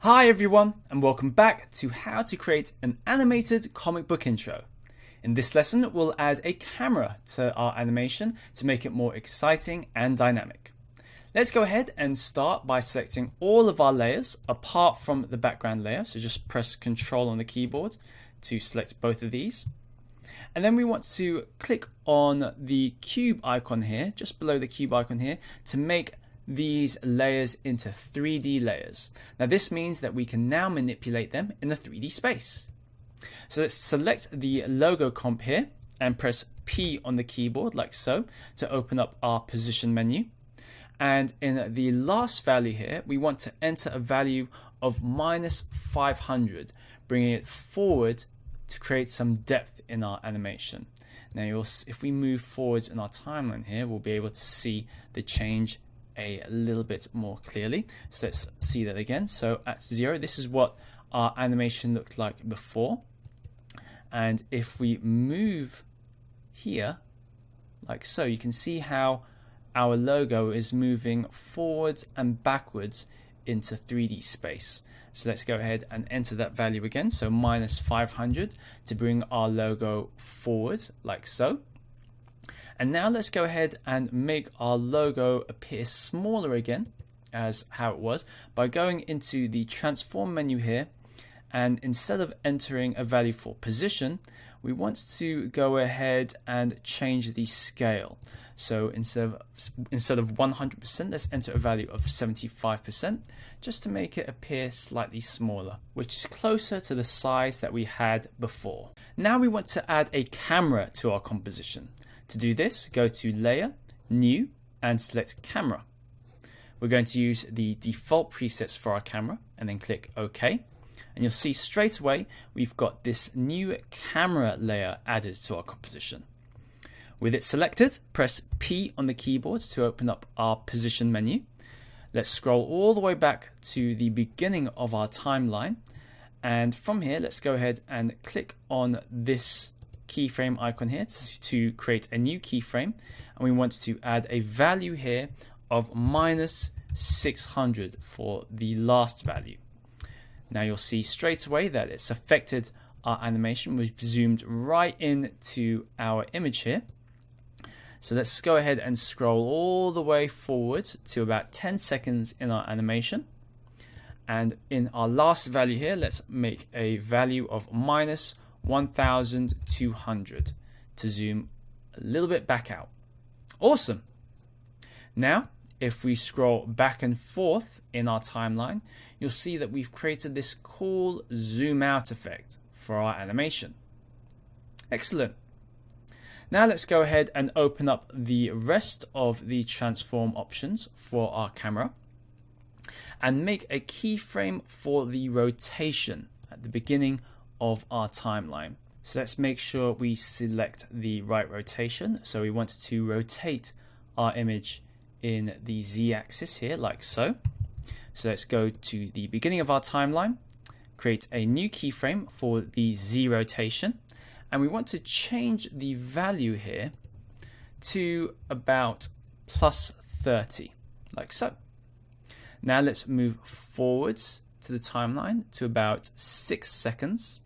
Hi everyone, and welcome back to how to create an animated comic book intro. In this lesson, we'll add a camera to our animation to make it more exciting and dynamic. Let's go ahead and start by selecting all of our layers apart from the background layer. So just press Ctrl on the keyboard to select both of these. And then we want to click on the cube icon here, just below the cube icon here, to make these layers into 3D layers. Now this means that we can now manipulate them in the 3D space. So let's select the logo comp here and press P on the keyboard like so to open up our position menu. And in the last value here, we want to enter a value of -500, bringing it forward to create some depth in our animation. Now if we move forwards in our timeline here, we'll be able to see the change a little bit more clearly. So let's see that again. So at 0, this is what our animation looked like before. And if we move here, like so, you can see how our logo is moving forwards and backwards into 3D space. So let's go ahead and enter that value again. So -500 to bring our logo forward like so. And now let's go ahead and make our logo appear smaller again as how it was by going into the transform menu here, and instead of entering a value for position, we want to go ahead and change the scale. So instead of 100%, let's enter a value of 75% just to make it appear slightly smaller, which is closer to the size that we had before. Now we want to add a camera to our composition. To do this, go to Layer, New, and select Camera. We're going to use the default presets for our camera and then click OK. And you'll see straight away we've got this new camera layer added to our composition. With it selected, press P on the keyboard to open up our position menu. Let's scroll all the way back to the beginning of our timeline. And from here, let's go ahead and click on this keyframe icon here to create a new keyframe, and we want to add a value here of -600 for the last value. Now you'll see straight away that it's affected our animation. We've zoomed right into our image here. So let's go ahead and scroll all the way forward to about 10 seconds in our animation. And in our last value here, let's make a value of -1200 to zoom a little bit back out. Awesome. Now, if we scroll back and forth in our timeline, you'll see that we've created this cool zoom out effect for our animation. Excellent. Now let's go ahead and open up the rest of the transform options for our camera and make a keyframe for the rotation at the beginning of our timeline. So let's make sure we select the right rotation. So we want to rotate our image in the Z-axis here, like so. So let's go to the beginning of our timeline, create a new keyframe for the Z rotation, and we want to change the value here to about +30, like so. Now let's move forwards to the timeline to about 6 seconds,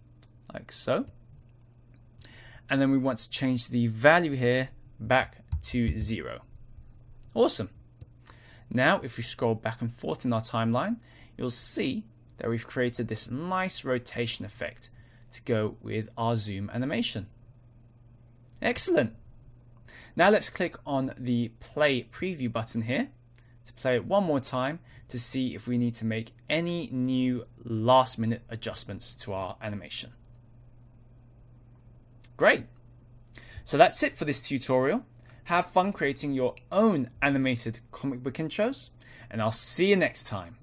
like so. And then we want to change the value here back to 0. Awesome. Now if we scroll back and forth in our timeline, you'll see that we've created this nice rotation effect to go with our zoom animation. Excellent. Now let's click on the play preview button here to play it one more time to see if we need to make any new last minute adjustments to our animation. Great. So that's it for this tutorial. Have fun creating your own animated comic book intros, and I'll see you next time.